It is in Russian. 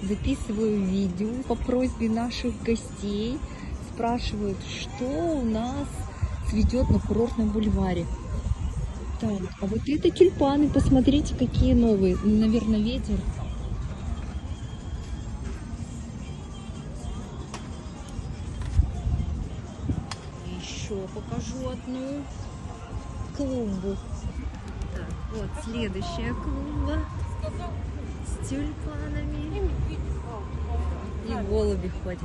записываю видео по просьбе наших гостей. Спрашивают, что у нас цветет на курортном бульваре. Так, а вот это тюльпаны, посмотрите, какие новые. Наверное, ветер. Еще покажу одну клумбу. Так, вот следующая клумба с тюльпанами. И голуби ходят.